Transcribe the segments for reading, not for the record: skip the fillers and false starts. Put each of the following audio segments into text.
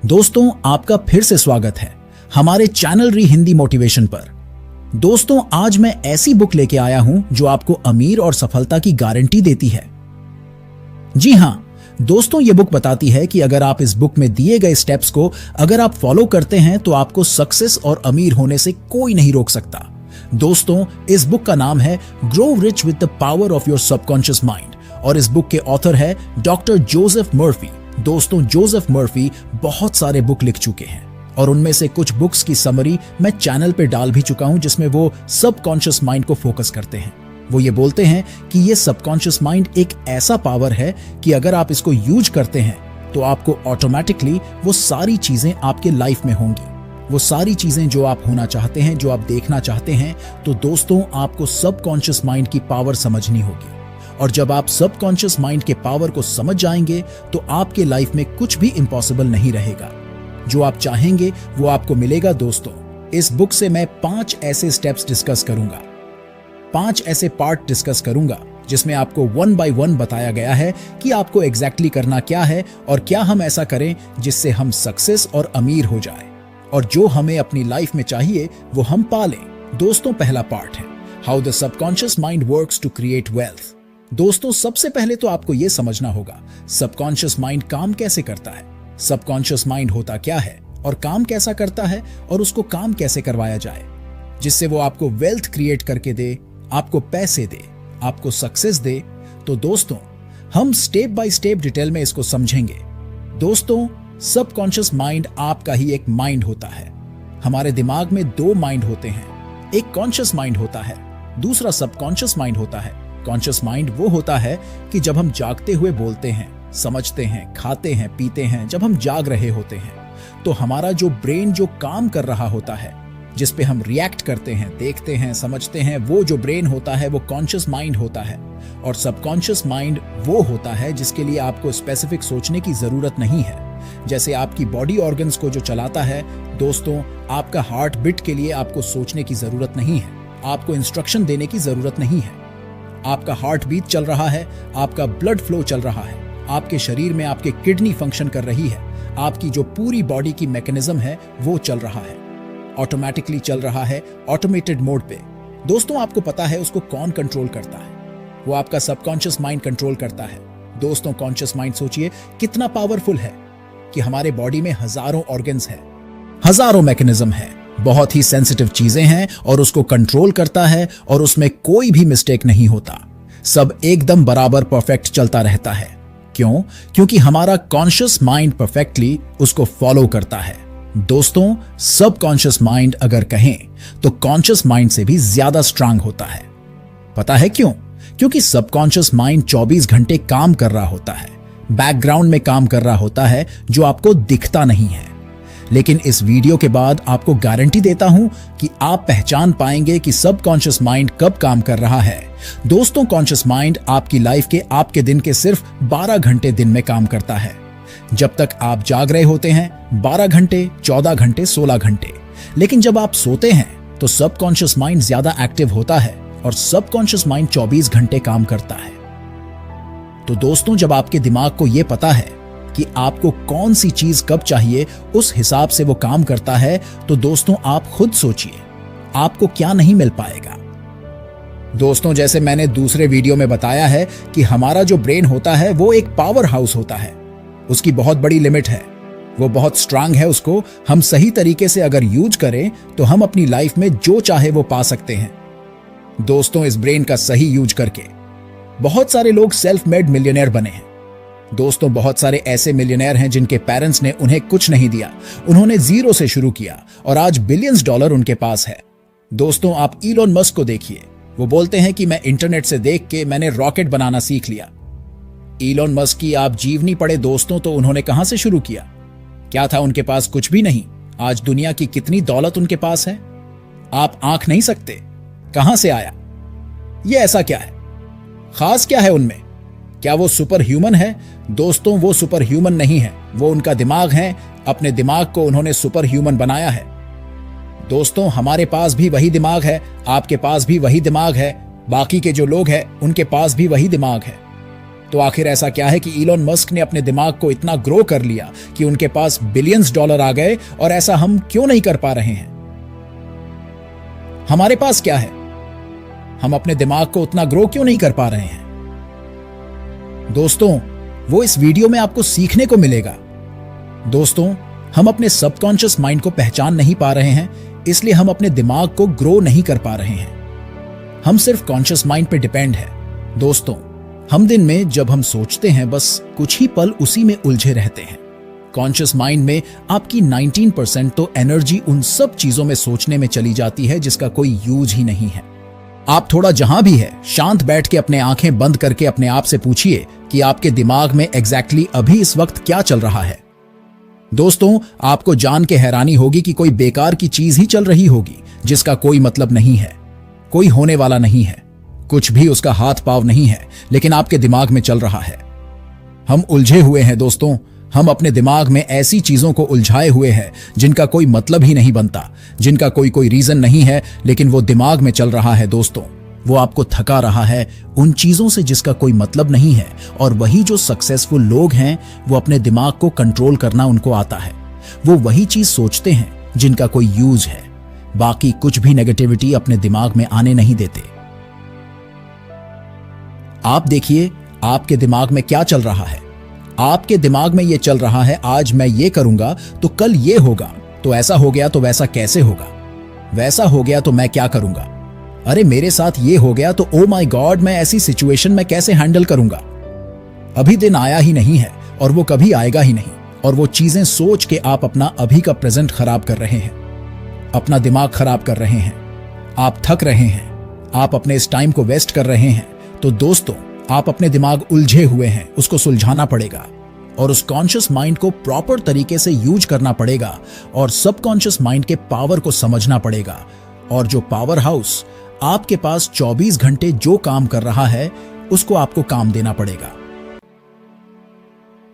दोस्तों, आपका फिर से स्वागत है हमारे चैनल री हिंदी मोटिवेशन पर। दोस्तों, आज मैं ऐसी बुक लेके आया हूं जो आपको अमीर और सफलता की गारंटी देती है। जी हां दोस्तों, ये बुक बताती है कि अगर आप इस बुक में दिए गए स्टेप्स को अगर आप फॉलो करते हैं तो आपको सक्सेस और अमीर होने से कोई नहीं रोक सकता। दोस्तों, इस बुक का नाम है grow rich with the power of your subconscious mind और इस बुक के ऑथर है डॉक्टर जोसेफ मर्फी। दोस्तों, जोसेफ मर्फी बहुत सारे बुक लिख चुके हैं और उनमें से कुछ बुक्स की समरी मैं चैनल पे डाल भी चुका हूं, जिसमें वो सबकॉन्शियस माइंड को फोकस करते हैं। वो ये बोलते हैं कि ये सबकॉन्शियस माइंड एक ऐसा पावर है कि अगर आप इसको यूज करते हैं तो आपको ऑटोमेटिकली वो सारी चीजें आपके लाइफ में होंगी, वो सारी चीजें जो आप होना चाहते हैं, जो आप देखना चाहते हैं। तो दोस्तों, आपको सबकॉन्शियस माइंड की पावर समझनी होगी और जब आप सबकॉन्शियस माइंड के पावर को समझ जाएंगे तो आपके लाइफ में कुछ भी इम्पॉसिबल नहीं रहेगा। जो आप चाहेंगे वो आपको मिलेगा। दोस्तों, इस बुक से मैं 5 ऐसे स्टेप्स डिस्कस करूंगा, 5 ऐसे पार्ट डिस्कस करूंगा जिसमें आपको 1 बाय 1 बताया गया है कि आपको एग्जैक्टली करना क्या है और क्या हम ऐसा करें जिससे हम सक्सेस और अमीर हो जाए और जो हमें अपनी लाइफ में चाहिए वो हम पा लें। दोस्तों, पहला पार्ट है how the subconscious mind works to create wealth. दोस्तों, सबसे पहले तो आपको यह समझना होगा सबकॉन्शियस माइंड काम कैसे करता है, सबकॉन्शियस माइंड होता क्या है और काम कैसा करता है और उसको काम कैसे करवाया जाए जिससे वो आपको वेल्थ क्रिएट करके दे, आपको पैसे दे, आपको सक्सेस दे। तो दोस्तों, हम स्टेप बाय स्टेप डिटेल में इसको समझेंगे। दोस्तों, सबकॉन्शियस माइंड आपका ही एक माइंड होता है। हमारे दिमाग में 2 माइंड होते हैं, एक कॉन्शियस माइंड होता है, दूसरा सबकॉन्शियस माइंड होता है। कॉन्शियस माइंड वो होता है कि जब हम जागते हुए बोलते हैं, समझते हैं, खाते हैं, पीते हैं, जब हम जाग रहे होते हैं तो हमारा जो ब्रेन जो काम कर रहा होता है, जिस पे हम रिएक्ट करते हैं, देखते हैं, समझते हैं, वो जो ब्रेन होता है वो कॉन्शियस माइंड होता है। और सबकॉन्शियस माइंड वो होता है जिसके लिए आपको स्पेसिफिक सोचने की जरूरत नहीं है। जैसे आपकी बॉडी ऑर्गन्स को जो चलाता है, दोस्तों, आपका हार्ट बीट के लिए आपको सोचने की जरूरत नहीं है, आपको इंस्ट्रक्शन देने की जरूरत नहीं है। आपका हार्ट बीट चल रहा है, आपका ब्लड फ्लो चल रहा है, आपके शरीर में आपके किडनी फंक्शन कर रही है, आपकी जो पूरी बॉडी की मैकेनिज्म है वो चल रहा है, ऑटोमेटिकली चल रहा है, ऑटोमेटेड मोड पे। दोस्तों, आपको पता है उसको कौन कंट्रोल करता है? वो आपका सबकॉन्शियस माइंड कंट्रोल करता है। दोस्तों, कॉन्शियस माइंड सोचिए कितना पावरफुल है कि हमारे बॉडी में हजारों ऑर्गन्स हैं, हजारों मैकेनिज्म है, बहुत ही सेंसिटिव चीजें हैं और उसको कंट्रोल करता है और उसमें कोई भी मिस्टेक नहीं होता। सब एकदम बराबर परफेक्ट चलता रहता है। क्यों? क्योंकि हमारा कॉन्शियस माइंड परफेक्टली उसको फॉलो करता है। दोस्तों, सबकॉन्शियस माइंड अगर कहें तो कॉन्शियस माइंड से भी ज्यादा स्ट्रांग होता है। पता है क्यों? क्योंकि सबकॉन्शियस माइंड 24 घंटे काम कर रहा होता है, बैकग्राउंड में काम कर रहा होता है जो आपको दिखता नहीं है। लेकिन इस वीडियो के बाद आपको गारंटी देता हूं कि आप पहचान पाएंगे कि सबकॉन्शियस माइंड कब काम कर रहा है। दोस्तों, कॉन्शियस माइंड आपकी लाइफ के, आपके दिन के सिर्फ 12 घंटे दिन में काम करता है। जब तक आप जाग रहे होते हैं 12 घंटे, 14 घंटे, 16 घंटे, लेकिन जब आप सोते हैं तो सबकॉन्शियस माइंड ज्यादा एक्टिव होता है और सबकॉन्शियस माइंड 24 घंटे काम करता है। तो दोस्तों, जब आपके दिमाग को यह पता है कि आपको कौन सी चीज कब चाहिए, उस हिसाब से वो काम करता है। तो दोस्तों, आप खुद सोचिए आपको क्या नहीं मिल पाएगा। दोस्तों, जैसे मैंने दूसरे वीडियो में बताया है कि हमारा जो ब्रेन होता है वो एक पावर हाउस होता है, उसकी बहुत बड़ी लिमिट है, वो बहुत स्ट्रांग है। उसको हम सही तरीके से अगर यूज करें तो हम अपनी लाइफ में जो चाहे वो पा सकते हैं। दोस्तों, इस ब्रेन का सही यूज करके बहुत सारे लोग सेल्फ मेड मिलियनेयर बने हैं। दोस्तों, बहुत सारे ऐसे मिलियनेयर हैं जिनके पेरेंट्स ने उन्हें कुछ नहीं दिया, उन्होंने जीरो से शुरू किया और आज बिलियंस डॉलर उनके पास है। दोस्तों, आप इलोन मस्क को देखिए, वो बोलते हैं कि मैं इंटरनेट से देख के मैंने रॉकेट बनाना सीख लिया। इलोन मस्क की आप जीवनी पढ़े दोस्तों, तो उन्होंने कहां से शुरू किया? क्या था उनके पास? कुछ भी नहीं। आज दुनिया की कितनी दौलत उनके पास है, आप आंख नहीं सकते। कहां से आया ये? ऐसा क्या है? खास क्या है उनमें? क्या वो सुपर ह्यूमन है? दोस्तों, वो सुपर ह्यूमन नहीं है, वो उनका दिमाग है। अपने दिमाग को उन्होंने सुपर ह्यूमन बनाया है। दोस्तों, हमारे पास भी वही दिमाग है, आपके पास भी वही दिमाग है, बाकी के जो लोग हैं उनके पास भी वही दिमाग है। तो आखिर ऐसा क्या है कि इलॉन मस्क ने अपने दिमाग को इतना ग्रो कर लिया कि उनके पास बिलियंस डॉलर आ गए, और ऐसा हम क्यों नहीं कर पा रहे हैं? हमारे पास क्या है? हम अपने दिमाग को उतना ग्रो क्यों नहीं कर पा रहे हैं? दोस्तों, वो इस वीडियो में आपको सीखने को मिलेगा। दोस्तों, हम अपने सबकॉन्शियस माइंड को पहचान नहीं पा रहे हैं, इसलिए हम अपने दिमाग को ग्रो नहीं कर पा रहे हैं। हम सिर्फ कॉन्शियस माइंड पे डिपेंड है। दोस्तों, हम दिन में जब हम सोचते हैं, बस कुछ ही पल उसी में उलझे रहते हैं। कॉन्शियस माइंड में आपकी 19% तो एनर्जी उन सब चीजों में सोचने में चली जाती है जिसका कोई यूज ही नहीं है। आप थोड़ा जहां भी है, शांत बैठ के अपने आंखें बंद करके अपने आप से पूछिए कि आपके दिमाग में एग्जैक्टली अभी इस वक्त क्या चल रहा है। दोस्तों, आपको जान के हैरानी होगी कि कोई बेकार की चीज ही चल रही होगी जिसका कोई मतलब नहीं है, कोई होने वाला नहीं है, कुछ भी उसका हाथ पांव नहीं है, लेकिन आपके दिमाग में चल रहा है। हम उलझे हुए हैं दोस्तों। हम अपने दिमाग में ऐसी चीजों को उलझाए हुए हैं जिनका कोई मतलब ही नहीं बनता, जिनका कोई रीजन नहीं है, लेकिन वो दिमाग में चल रहा है। दोस्तों, वो आपको थका रहा है उन चीजों से जिसका कोई मतलब नहीं है। और वही जो सक्सेसफुल लोग हैं, वो अपने दिमाग को कंट्रोल करना उनको आता है। वो वही चीज सोचते हैं जिनका कोई यूज है, बाकी कुछ भी नेगेटिविटी अपने दिमाग में आने नहीं देते। आप देखिए आपके दिमाग में क्या चल रहा है। आपके दिमाग में ये चल रहा है, आज मैं ये करूंगा तो कल ये होगा, तो ऐसा हो गया तो वैसा कैसे होगा, वैसा हो गया तो मैं क्या करूंगा, अरे मेरे साथ ये हो गया तो ओ माय गॉड, मैं ऐसी सिचुएशन में कैसे हैंडल करूंगा। अभी दिन आया ही नहीं है और वो कभी आएगा ही नहीं, और वो चीजें सोच के आप अपना अभी का प्रेजेंट खराब कर रहे हैं, अपना दिमाग खराब कर रहे हैं। आप थक रहे हैं, आप अपने इस टाइम को वेस्ट कर रहे हैं। तो दोस्तों, आप अपने दिमाग उलझे हुए हैं, उसको सुलझाना पड़ेगा और उस कॉन्शियस माइंड को प्रॉपर तरीके से यूज करना पड़ेगा और सबकॉन्शियस माइंड के पावर को समझना पड़ेगा। और जो पावर हाउस आपके पास 24 घंटे जो काम कर रहा है, उसको आपको काम देना पड़ेगा।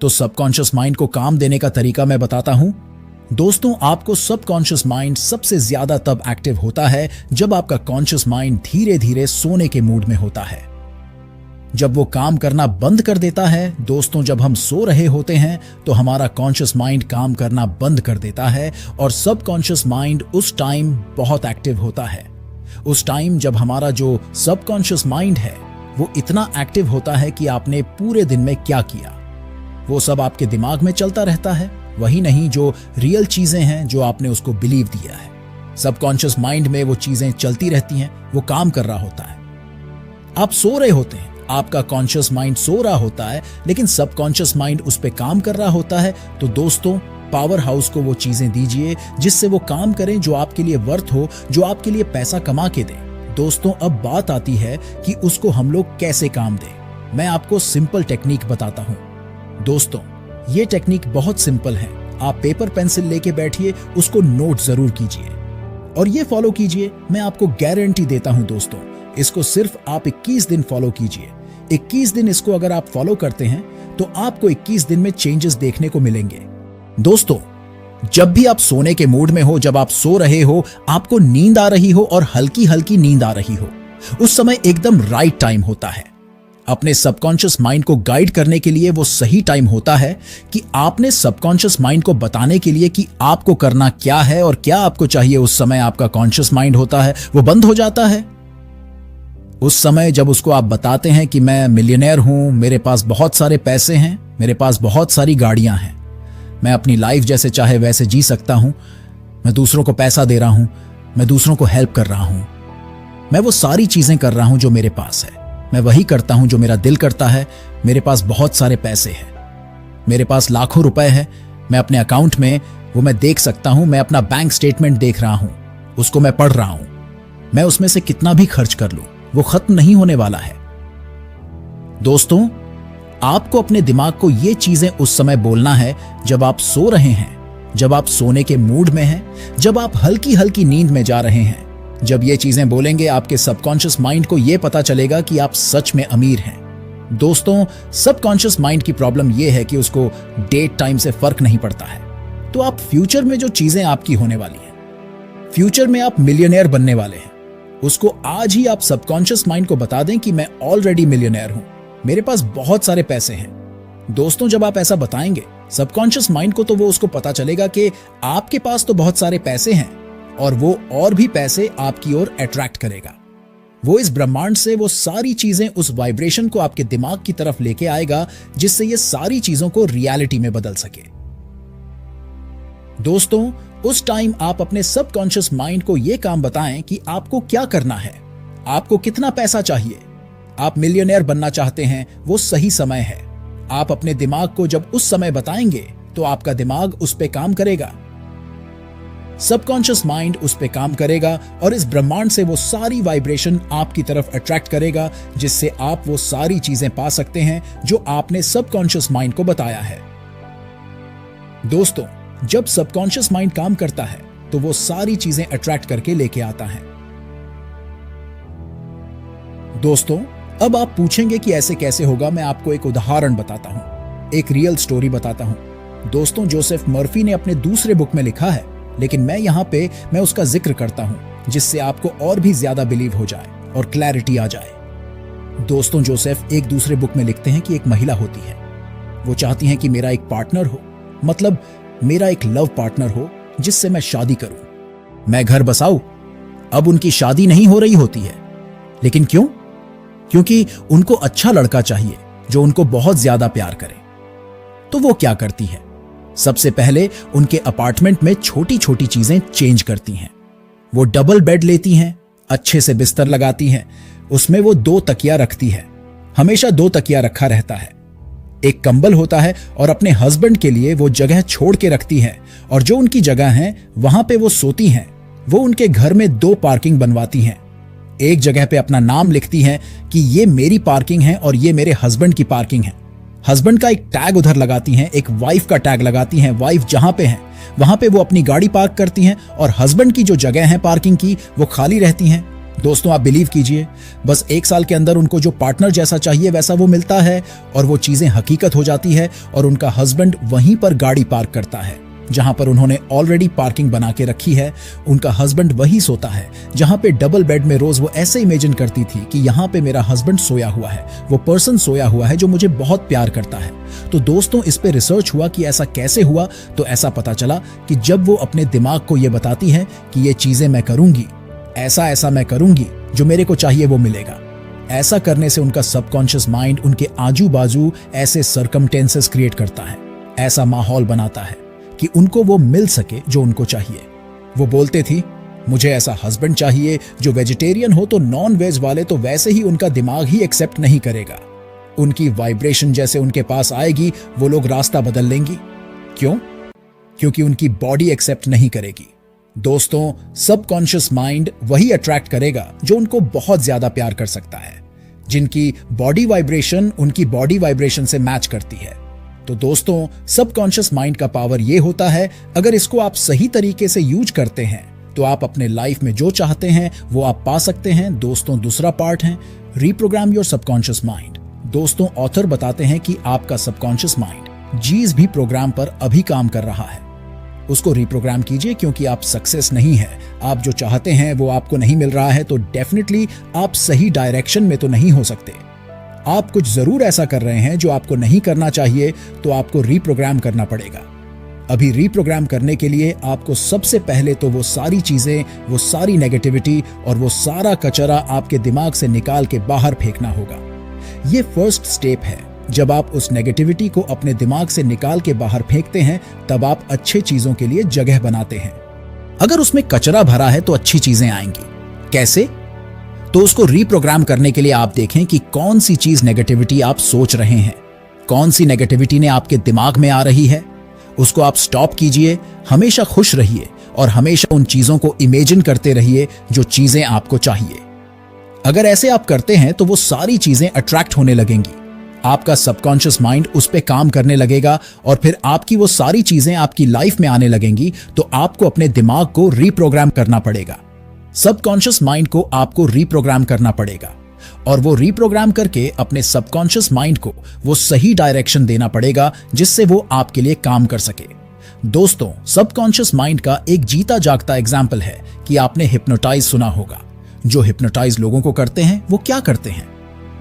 तो सबकॉन्शियस माइंड को काम देने का तरीका मैं बताता हूं। दोस्तों, आपको सबकॉन्शियस माइंड सबसे ज्यादा तब एक्टिव होता है जब आपका कॉन्शियस माइंड धीरे धीरे सोने के मूड में होता है। जब वो काम करना बंद कर देता है, दोस्तों, जब हम सो रहे होते हैं तो हमारा कॉन्शियस माइंड काम करना बंद कर देता है और सबकॉन्शियस माइंड उस टाइम बहुत एक्टिव होता है। उस टाइम जब हमारा जो सबकॉन्शियस माइंड है वो इतना एक्टिव होता है कि आपने पूरे दिन में क्या किया वो सब आपके दिमाग में चलता रहता है, वही नहीं जो रियल चीजें हैं जो आपने उसको बिलीव दिया है। सबकॉन्शियस माइंड में वो चीजें चलती रहती हैं, वो काम कर रहा होता है। आप सो रहे होते हैं, आपका कॉन्शियस माइंड सो रहा होता है, लेकिन सबकॉन्शियस माइंड उस पे काम कर रहा होता है। तो दोस्तों, पावर हाउस को वो चीजें दीजिए जिससे वो काम करें, जो आपके लिए वर्थ हो, जो आपके लिए पैसा कमा के दे। दोस्तों, अब बात आती है कि उसको हम लोग कैसे काम दें। मैं आपको सिंपल टेक्निक बताता हूं। दोस्तों, ये टेक्निक बहुत सिंपल है। आप पेपर पेंसिल लेके बैठिए, उसको नोट जरूर कीजिए और ये फॉलो कीजिए। मैं आपको गारंटी देता हूं दोस्तों, इसको सिर्फ आप 21 दिन फॉलो कीजिए। 21 दिन इसको अगर आप फॉलो करते हैं तो आपको 21 दिन में चेंजेस देखने को मिलेंगे। दोस्तों, जब भी आप सोने के मूड में हो, जब आप सो रहे हो, आपको नींद आ रही हो और हल्की हल्की नींद आ रही हो, उस समय एकदम राइट टाइम होता है। अपने सबकॉन्शियस माइंड को गाइड करने के लिए वो सही टाइम होता है कि आपने सबकॉन्शियस माइंड को बताने के लिए कि आपको करना क्या है और क्या आपको चाहिए। उस समय आपका कॉन्शियस माइंड होता है वो बंद हो जाता है। उस समय जब उसको आप बताते हैं कि मैं मिलियनेयर हूं, मेरे पास बहुत सारे पैसे हैं, मेरे पास बहुत सारी गाड़ियां हैं, मैं अपनी लाइफ जैसे चाहे वैसे जी सकता हूं, मैं दूसरों को पैसा दे रहा हूं, मैं दूसरों को हेल्प कर रहा हूं, मैं वो सारी चीजें कर रहा हूं जो मेरे पास है, मैं वही करता हूं जो मेरा दिल करता है, मेरे पास बहुत सारे पैसे हैं, मेरे पास लाखों रुपए हैं, मैं अपने अकाउंट में वो मैं देख सकता हूं, मैं अपना बैंक स्टेटमेंट देख रहा हूं, उसको मैं पढ़ रहा हूं, मैं उसमें से कितना भी खर्च कर लूं वो खत्म नहीं होने वाला है। दोस्तों, आपको अपने दिमाग को ये चीजें उस समय बोलना है जब आप सो रहे हैं, जब आप सोने के मूड में हैं, जब आप हल्की हल्की नींद में जा रहे हैं। जब ये चीजें बोलेंगे, आपके सबकॉन्शियस माइंड को यह पता चलेगा कि आप सच में अमीर हैं। दोस्तों, सबकॉन्शियस माइंड की प्रॉब्लम यह है कि उसको डेट टाइम से फर्क नहीं पड़ता है। तो आप फ्यूचर में जो चीजें आपकी होने वाली हैं, फ्यूचर में आप मिलियनेयर बनने वाले हैं, उसको आज ही आप सबकॉन्शियस माइंड को बता दें कि मैं ऑलरेडी मिलियनेयर हूं, मेरे पास बहुत सारे पैसे हैं। दोस्तों, जब आप ऐसा बताएंगे सबकॉन्शियस माइंड को, तो वो उसको पता चलेगा कि आपके पास तो बहुत सारे पैसे हैं और वो और भी पैसे आपकी ओर अट्रैक्ट करेगा। वो इस ब्रह्मांड से वो सारी चीजें, उस वाइब्रेशन को आपके दिमाग की तरफ लेके आएगा, जिससे ये सारी चीजों को रियलिटी में बदल सके। दोस्तों, उस टाइम आप अपने सबकॉन्शियस माइंड को यह काम बताएं कि आपको क्या करना है, आपको कितना पैसा चाहिए, आप मिलियनेयर बनना चाहते हैं, वो सही समय है। आप अपने दिमाग को जब उस समय बताएंगे तो आपका दिमाग उस पे काम करेगा, सबकॉन्शियस माइंड उस पे काम करेगा और इस ब्रह्मांड से वो सारी वाइब्रेशन आपकी तरफ अट्रैक्ट करेगा, जिससे आप वो सारी चीजें पा सकते हैं जो आपने सबकॉन्शियस माइंड को बताया है। दोस्तों, जब सबकॉन्शियस माइंड काम करता है तो वो सारी चीजें अट्रैक्ट करके लेके आता है। दोस्तों, अब आप पूछेंगे कि ऐसे कैसे होगा। मैं आपको एक उदाहरण बताता हूं, एक रियल स्टोरी बताता हूं। दोस्तों, जोसेफ मर्फी ने अपने दूसरे बुक में लिखा है, लेकिन मैं उसका जिक्र करता हूं, जिससे आपको और भी ज्यादा बिलीव हो जाए और क्लैरिटी आ जाए। दोस्तों, जोसेफ एक दूसरे बुक में लिखते हैं कि एक महिला होती है, वो चाहती हैं कि मेरा एक पार्टनर हो, मतलब मेरा एक लव पार्टनर हो जिससे मैं शादी करूं, मैं घर बसाऊं। अब उनकी शादी नहीं हो रही होती है, लेकिन क्यों? क्योंकि उनको अच्छा लड़का चाहिए जो उनको बहुत ज्यादा प्यार करे। तो वो क्या करती है? सबसे पहले उनके अपार्टमेंट में छोटी छोटी चीजें चेंज करती हैं। वो डबल बेड लेती हैं, अच्छे से बिस्तर लगाती हैं, उसमें वो 2 तकिया रखती है, हमेशा 2 तकिया रखा रहता है, एक कंबल होता है और अपने हस्बैंड के लिए वो जगह छोड़ के रखती है, और जो उनकी जगह है वहां पे वो सोती हैं। वो उनके घर में 2 पार्किंग बनवाती हैं, एक जगह पे अपना नाम लिखती हैं कि ये मेरी पार्किंग है और ये मेरे हस्बैंड की पार्किंग है। हस्बैंड का एक टैग उधर लगाती हैं, एक वाइफ का टैग लगाती हैं। वाइफ जहां पे है वहां पे वो अपनी गाड़ी पार्क करती हैं और हस्बैंड की जो जगह है पार्किंग की वो खाली रहती हैं। दोस्तों, आप बिलीव कीजिए, बस 1 साल के अंदर उनको जो पार्टनर जैसा चाहिए वैसा वो मिलता है और वो चीजें हकीकत हो जाती है और उनका हस्बैंड वहीं पर गाड़ी पार्क करता है जहां पर उन्होंने ऑलरेडी पार्किंग बना के रखी है। उनका हस्बैंड वही सोता है जहां पे डबल बेड में रोज वो ऐसे इमेजिन करती थी कि यहां पे मेरा हस्बैंड सोया हुआ है, वो पर्सन सोया हुआ है जो मुझे बहुत प्यार करता है। तो दोस्तों, इस पे रिसर्च हुआ कि ऐसा कैसे हुआ। तो ऐसा पता चला कि जब वो अपने दिमाग को ये बताती है कि ये चीजें मैं करूंगी, ऐसा ऐसा मैं करूंगी, जो मेरे को चाहिए वो मिलेगा, ऐसा करने से उनका सबकॉन्शियस माइंड उनके आजू बाजू ऐसे सर्कमटेंसेस क्रिएट करता है, ऐसा माहौल बनाता है कि उनको वो मिल सके जो उनको चाहिए। वो बोलते थी, मुझे ऐसा हस्बैंड चाहिए जो वेजिटेरियन हो तो नॉन वेज वाले तो वैसे ही उनका दिमाग ही एक्सेप्ट नहीं करेगा। उनकी वाइब्रेशन जैसे उनके पास आएगी वो लोग रास्ता बदल लेंगी। क्यों? क्योंकि उनकी बॉडी एक्सेप्ट नहीं करेगी। दोस्तों, सबकॉन्शियस माइंड वही अट्रैक्ट करेगा जो उनको बहुत ज्यादा प्यार कर सकता है, जिनकी बॉडी वाइब्रेशन उनकी बॉडी वाइब्रेशन से मैच करती है। तो दोस्तों, सबकॉन्शियस माइंड का पावर ये होता है, अगर इसको आप सही तरीके से यूज करते हैं तो आप अपने लाइफ में जो चाहते हैं वो आप पा सकते हैं। दोस्तों, दूसरा पार्ट है रीप्रोग्राम योर सबकॉन्शियस माइंड। दोस्तों, ऑथर बताते हैं कि आपका सबकॉन्शियस माइंड जीस भी प्रोग्राम पर अभी काम कर रहा है। उसको रीप्रोग्राम कीजिए, क्योंकि आप सक्सेस नहीं है, आप जो चाहते हैं वो आपको नहीं मिल रहा है, तो डेफिनेटली आप सही डायरेक्शन में तो नहीं हो सकते। आप कुछ जरूर ऐसा कर रहे हैं जो आपको नहीं करना चाहिए, तो आपको रीप्रोग्राम करना पड़ेगा। अभी रीप्रोग्राम करने के लिए आपको सबसे पहले तो वो सारी चीजें, वो सारी नेगेटिविटी और वो सारा कचरा आपके दिमाग से निकाल के बाहर फेंकना होगा। ये फर्स्ट स्टेप है। जब आप उस नेगेटिविटी को अपने दिमाग से निकाल के बाहर फेंकते हैं, तब आप अच्छे चीजों के लिए जगह बनाते हैं। अगर उसमें कचरा भरा है तो अच्छी चीजें आएंगी। कैसे? तो उसको रीप्रोग्राम करने के लिए आप देखें कि कौन सी चीज नेगेटिविटी आप सोच रहे हैं, कौन सी नेगेटिविटी ने आपके दिमाग में आ रही है, उसको आप स्टॉप कीजिए। हमेशा खुश रहिए और हमेशा उन चीजों को इमेजिन करते रहिए जो चीजें आपको चाहिए। अगर ऐसे आप करते हैं तो वो सारी चीजें अट्रैक्ट होने लगेंगी। आपका सबकॉन्शियस माइंड उस पे काम करने लगेगा और फिर आपकी वो सारी चीजें आपकी लाइफ में आने लगेंगी। तो आपको अपने दिमाग को रीप्रोग्राम करना पड़ेगा, सबकॉन्शियस माइंड को आपको रीप्रोग्राम करना पड़ेगा, और वो रीप्रोग्राम करके अपने सबकॉन्शियस माइंड को वो सही डायरेक्शन देना पड़ेगा जिससे वो आपके लिए काम कर सके। दोस्तों, सबकॉन्शियस माइंड का एक जीता जागता एग्जाम्पल है कि आपने हिप्नोटाइज सुना होगा। जो हिप्नोटाइज लोगों को करते हैं वो क्या करते हैं?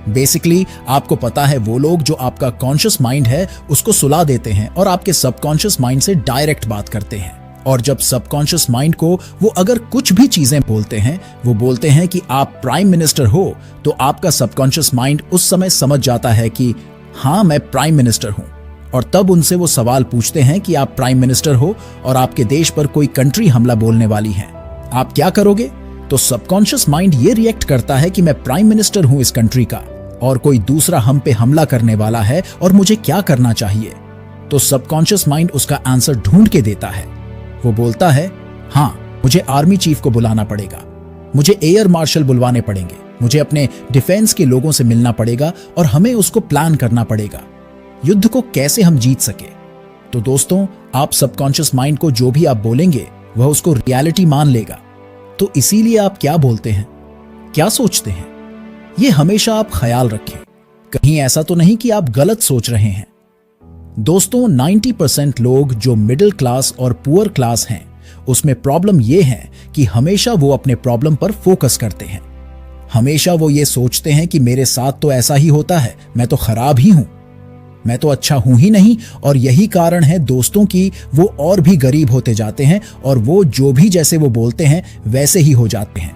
बेसिकली आपको पता है वो लोग जो आपका कॉन्शियस माइंड है उसको सुला देते हैं और आपके सबकॉन्शियस माइंड से डायरेक्ट बात करते हैं। और जब सबकॉन्शियस माइंड को वो अगर कुछ भी चीजें बोलते हैं, वो बोलते हैं कि आप प्राइम मिनिस्टर हो, तो आपका सबकॉन्शियस माइंड उस समय समझ जाता है कि हाँ मैं प्राइम मिनिस्टर हूं। और तब उनसे वो सवाल पूछते हैं कि आप प्राइम मिनिस्टर हो और आपके देश पर कोई कंट्री हमला बोलने वाली है, आप क्या करोगे? तो सबकॉन्शियस माइंड ये रिएक्ट करता है कि मैं प्राइम मिनिस्टर हूं इस कंट्री का और कोई दूसरा हम पे हमला करने वाला है और मुझे क्या करना चाहिए। तो सबकॉन्शियस माइंड उसका आंसर ढूंढ के देता है। वो बोलता है हाँ मुझे आर्मी चीफ को बुलाना पड़ेगा, मुझे एयर मार्शल बुलवाने पड़ेंगे, मुझे अपने डिफेंस के लोगों से मिलना पड़ेगा और हमें उसको प्लान करना पड़ेगा युद्ध को कैसे हम जीत सके। तो दोस्तों, आप सबकॉन्शियस माइंड को जो भी आप बोलेंगे वह उसको रियलिटी मान लेगा। तो इसीलिए आप क्या बोलते हैं, क्या सोचते हैं, ये हमेशा आप ख्याल रखें। कहीं ऐसा तो नहीं कि आप गलत सोच रहे हैं। दोस्तों, 90% लोग जो मिडिल क्लास और पुअर क्लास हैं, उसमें प्रॉब्लम यह है कि हमेशा वो अपने प्रॉब्लम पर फोकस करते हैं। हमेशा वो ये सोचते हैं कि मेरे साथ तो ऐसा ही होता है, मैं तो खराब ही हूं, मैं तो अच्छा हूं ही नहीं। और यही कारण है दोस्तों की वो और भी गरीब होते जाते हैं और वो जो भी जैसे वो बोलते हैं वैसे ही हो जाते हैं।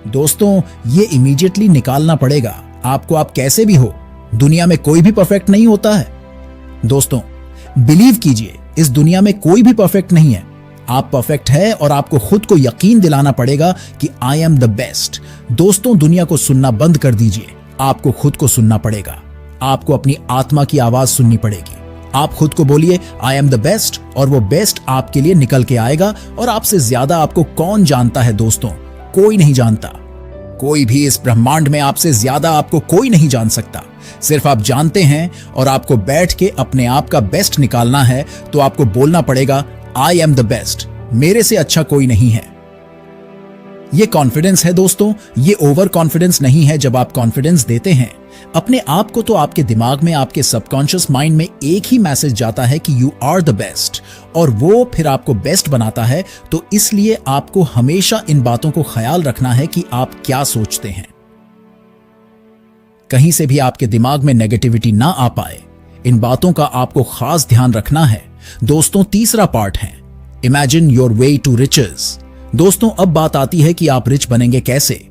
दोस्तों, ये इमीडिएटली निकालना पड़ेगा आपको। आप कैसे भी हो, दुनिया में कोई भी परफेक्ट नहीं होता है। दोस्तों, बिलीव कीजिए, इस दुनिया में कोई भी परफेक्ट नहीं है। आप परफेक्ट है और आपको खुद को यकीन दिलाना पड़ेगा कि आई एम द बेस्ट। दोस्तों, दुनिया को सुनना बंद कर दीजिए, आपको खुद को सुनना पड़ेगा। आपको अपनी आत्मा की आवाज सुननी पड़ेगी। आप खुद को बोलिए आई एम द बेस्ट और वो बेस्ट आपके लिए निकल के आएगा। और आपसे ज्यादा आपको कौन जानता है दोस्तों? कोई नहीं जानता। कोई भी इस ब्रह्मांड में आपसे ज्यादा आपको कोई नहीं जान सकता। सिर्फ आप जानते हैं और आपको बैठ के अपने आप का बेस्ट निकालना है। तो आपको बोलना पड़ेगा आई एम द बेस्ट, मेरे से अच्छा कोई नहीं है। ये कॉन्फिडेंस है दोस्तों, ये ओवर कॉन्फिडेंस नहीं है। जब आप कॉन्फिडेंस देते हैं अपने आप को, तो आपके दिमाग में, आपके सबकॉन्शियस माइंड में एक ही मैसेज जाता है कि यू आर द बेस्ट, और वो फिर आपको बेस्ट बनाता है। तो इसलिए आपको हमेशा इन बातों को ख्याल रखना है कि आप क्या सोचते हैं। कहीं से भी आपके दिमाग में नेगेटिविटी ना आ पाए, इन बातों का आपको खास ध्यान रखना है। दोस्तों, तीसरा पार्ट है imagine your way to riches. दोस्तों, अब बात आती है कि आप रिच बनेंगे कैसे।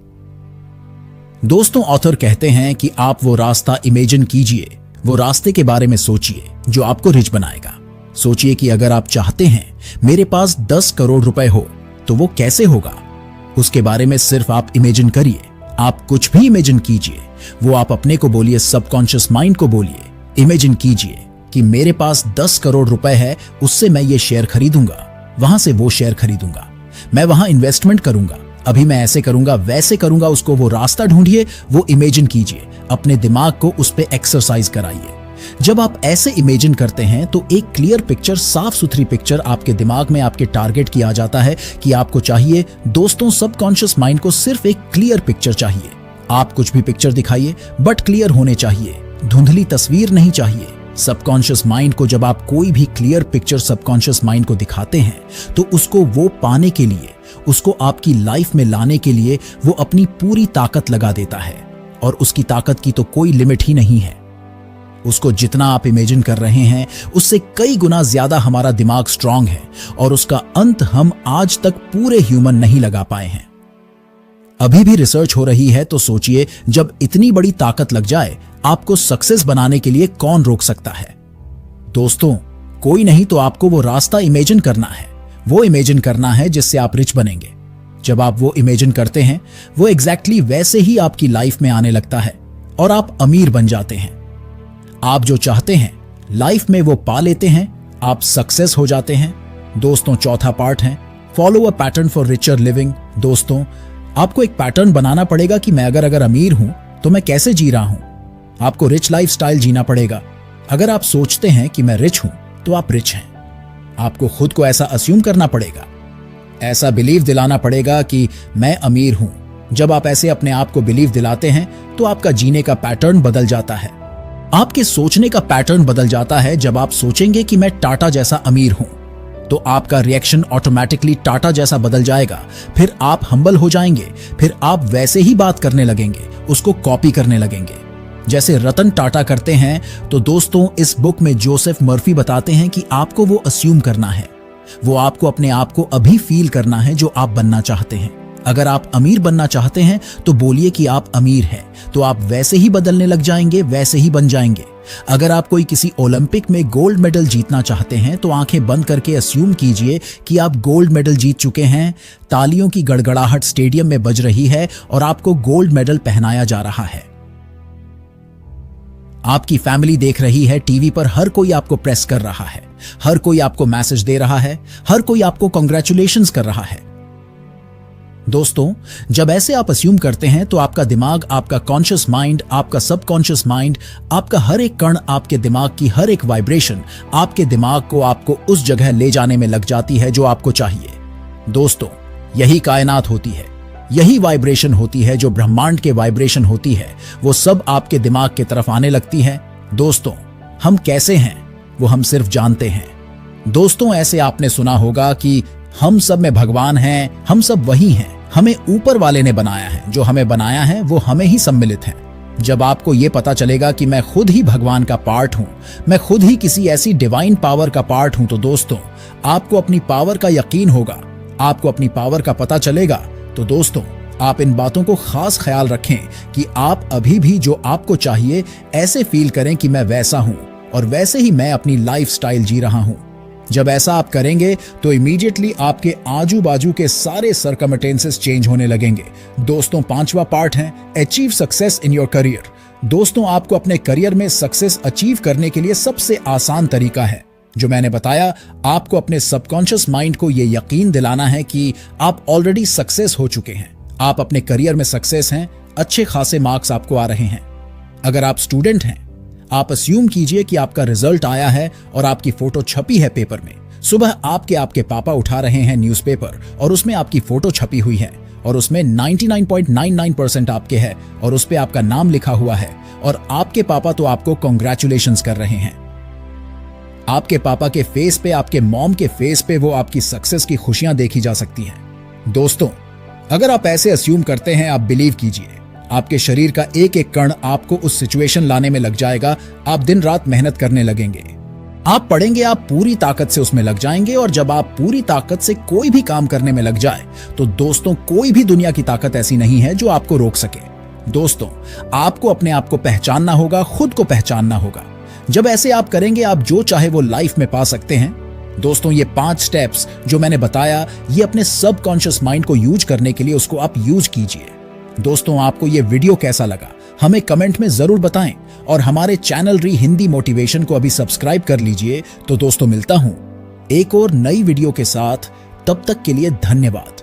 दोस्तों, ऑथर कहते हैं कि आप वो रास्ता इमेजिन कीजिए, वो रास्ते के बारे में सोचिए जो आपको रिच बनाएगा। सोचिए कि अगर आप चाहते हैं मेरे पास 10 करोड़ रुपए हो तो वो कैसे होगा, उसके बारे में सिर्फ आप इमेजिन करिए। आप कुछ भी इमेजिन कीजिए, वो आप अपने को बोलिए, सबकॉन्शियस माइंड को बोलिए। इमेजिन कीजिए कि मेरे पास 10 करोड़ रुपए है, उससे मैं ये शेयर खरीदूंगा, वहां से वो शेयर खरीदूंगा, मैं वहां इन्वेस्टमेंट करूंगा, अभी मैं ऐसे करूंगा, वैसे करूंगा। उसको वो रास्ता ढूंढिए, वो इमेजिन कीजिए, अपने दिमाग को उस पे एक्सरसाइज कराइए। जब आप ऐसे इमेजिन करते हैं तो एक क्लियर पिक्चर, साफ सुथरी पिक्चर आपके दिमाग में आपके टारगेट की आ जाता है कि आपको चाहिए। दोस्तों, सबकॉन्शियस माइंड को सिर्फ एक क्लियर पिक्चर चाहिए। आप कुछ भी पिक्चर दिखाइए बट क्लियर होने चाहिए, धुंधली तस्वीर नहीं चाहिए। सबकॉन्शियस माइंड को जब आप कोई भी क्लियर पिक्चर सबकॉन्शियस माइंड को दिखाते हैं तो उसको वो पाने के लिए, उसको आपकी लाइफ में लाने के लिए वो अपनी पूरी ताकत लगा देता है। और उसकी ताकत की तो कोई लिमिट ही नहीं है। उसको जितना आप इमेजिन कर रहे हैं उससे कई गुना ज्यादा हमारा दिमाग स्ट्रांग है और उसका अंत हम आज तक पूरे ह्यूमन नहीं लगा पाए हैं। अभी भी रिसर्च हो रही है। तो सोचिए, जब इतनी बड़ी ताकत लग जाए, आपको सक्सेस बनाने के लिए कौन रोक सकता है। दोस्तों, कोई नहीं। तो आपको वो रास्ता इमेजिन करना है, वो इमेजिन करना है जिससे आप रिच बनेंगे। जब आप वो इमेजिन करते हैं, वो एग्जैक्टली वैसे ही आपकी लाइफ में आने लगता है और आप अमीर बन जाते हैं। आप जो चाहते हैं लाइफ में वो पा लेते हैं, आप सक्सेस हो जाते हैं। दोस्तों, चौथा पार्ट है follow a pattern for richer living. दोस्तों, आपको एक पैटर्न बनाना पड़ेगा कि मैं अगर अमीर हूं तो मैं कैसे जी रहा हूं। आपको रिच लाइफस्टाइल जीना पड़ेगा। अगर आप सोचते हैं कि मैं रिच हूं तो आप रिच हैं। आपको खुद को ऐसा अस्यूम करना पड़ेगा, ऐसा बिलीव दिलाना पड़ेगा कि मैं अमीर हूं। जब आप ऐसे अपने आप को बिलीव दिलाते हैं तो आपका जीने का पैटर्न बदल जाता है, आपके सोचने का पैटर्न बदल जाता है। जब आप सोचेंगे कि मैं टाटा जैसा अमीर हूं तो आपका रिएक्शन ऑटोमेटिकली टाटा जैसा बदल जाएगा। फिर आप हम्बल हो जाएंगे, फिर आप वैसे ही बात करने लगेंगे, उसको कॉपी करने लगेंगे। जैसे रतन टाटा करते हैं, तो दोस्तों इस बुक में जोसेफ मर्फी बताते हैं कि आपको वो अस्यूम करना है, वो आपको अपने आप को अभी फील करना है जो आप बनना चाहते हैं। अगर आप अमीर बनना चाहते हैं तो बोलिए कि आप अमीर हैं, तो आप वैसे ही बदलने लग जाएंगे, वैसे ही बन जाएंगे। अगर आप कोई किसी ओलंपिक में गोल्ड मेडल जीतना चाहते हैं तो आंखें बंद करके अस्यूम कीजिए कि आप गोल्ड मेडल जीत चुके हैं, तालियों की गड़गड़ाहट स्टेडियम में बज रही है और आपको गोल्ड मेडल पहनाया जा रहा है। आपकी फैमिली देख रही है टीवी पर, हर कोई आपको प्रेस कर रहा है, हर कोई आपको मैसेज दे रहा है, हर कोई आपको कांग्रेचुलेशंस कर रहा है। दोस्तों, जब ऐसे आप अस्यूम करते हैं तो आपका दिमाग, आपका कॉन्शियस माइंड, आपका सबकॉन्शियस माइंड, आपका हर एक कण, आपके दिमाग की हर एक वाइब्रेशन आपके दिमाग को आपको उस जगह ले जाने में लग जाती है जो आपको चाहिए। दोस्तों, यही कायनात होती है, यही वाइब्रेशन होती है, जो ब्रह्मांड के वाइब्रेशन होती है, वो सब आपके दिमाग की तरफ आने लगती है। दोस्तों, हम कैसे हैं वो हम सिर्फ जानते हैं। दोस्तों, ऐसे आपने सुना होगा कि हम सब में भगवान हैं, हम सब वही हैं, हमें ऊपर वाले ने बनाया है, जो हमें बनाया है वो हमें ही सम्मिलित है। जब आपको ये पता चलेगा कि मैं खुद ही भगवान का पार्ट हूं, मैं खुद ही किसी ऐसी डिवाइन पावर का पार्ट हूं, तो दोस्तों आपको अपनी पावर का यकीन होगा, आपको अपनी पावर का पता चलेगा। तो दोस्तों, आप इन बातों को खास ख्याल रखें कि आप अभी भी जो आपको चाहिए ऐसे फील करें कि मैं वैसा हूं और वैसे ही मैं अपनी लाइफस्टाइल जी रहा हूं। जब ऐसा आप करेंगे तो इमीडिएटली आपके आजू बाजू के सारे सर्कमटेंसेस चेंज होने लगेंगे। दोस्तों, 5वां पार्ट है achieve success in your career. दोस्तों, आपको अपने करियर में सक्सेस अचीव करने के लिए सबसे आसान तरीका है जो मैंने बताया, आपको अपने सबकॉन्शियस माइंड को यह यकीन दिलाना है कि आप ऑलरेडी सक्सेस हो चुके हैं, आप अपने करियर में सक्सेस हैं, अच्छे खासे मार्क्स आपको आ रहे हैं। अगर आप स्टूडेंट हैं, आप अस्यूम कीजिए कि आपका रिजल्ट आया है और आपकी फोटो छपी है पेपर में। सुबह आपके पापा उठा रहे हैं न्यूज़पेपर और उसमें आपकी फोटो छपी हुई है और उसमें 99.99% आपके है और उस पे आपका नाम लिखा हुआ है और आपके पापा तो आपको कांग्रेचुलेशंस कर रहे हैं। आपके पापा के फेस पे, आपके मॉम के फेस पे वो आपकी सक्सेस की खुशियां देखी जा सकती हैं। दोस्तों, अगर आप ऐसे अस्यूम करते हैं, आप बिलीव कीजिए, आपके शरीर का एक एक कण आपको उस सिचुएशन लाने में लग जाएगा। आप दिन रात मेहनत करने लगेंगे, आप पढ़ेंगे, आप पूरी ताकत से उसमें लग जाएंगे और जब आप पूरी ताकत से कोई भी काम करने में लग जाए तो दोस्तों, कोई भी दुनिया की ताकत ऐसी नहीं है जो आपको रोक सके। दोस्तों, आपको अपने आप को पहचानना होगा, खुद को पहचानना होगा। जब ऐसे आप करेंगे, आप जो चाहे वो लाइफ में पा सकते हैं। दोस्तों, ये 5 स्टेप्स जो मैंने बताया, ये अपने सबकॉन्शियस माइंड को यूज करने के लिए उसको आप यूज कीजिए। दोस्तों, आपको ये वीडियो कैसा लगा हमें कमेंट में जरूर बताएं और हमारे चैनल री हिंदी मोटिवेशन को अभी सब्सक्राइब कर लीजिए। तो दोस्तों, मिलता हूं एक और नई वीडियो के साथ, तब तक के लिए धन्यवाद।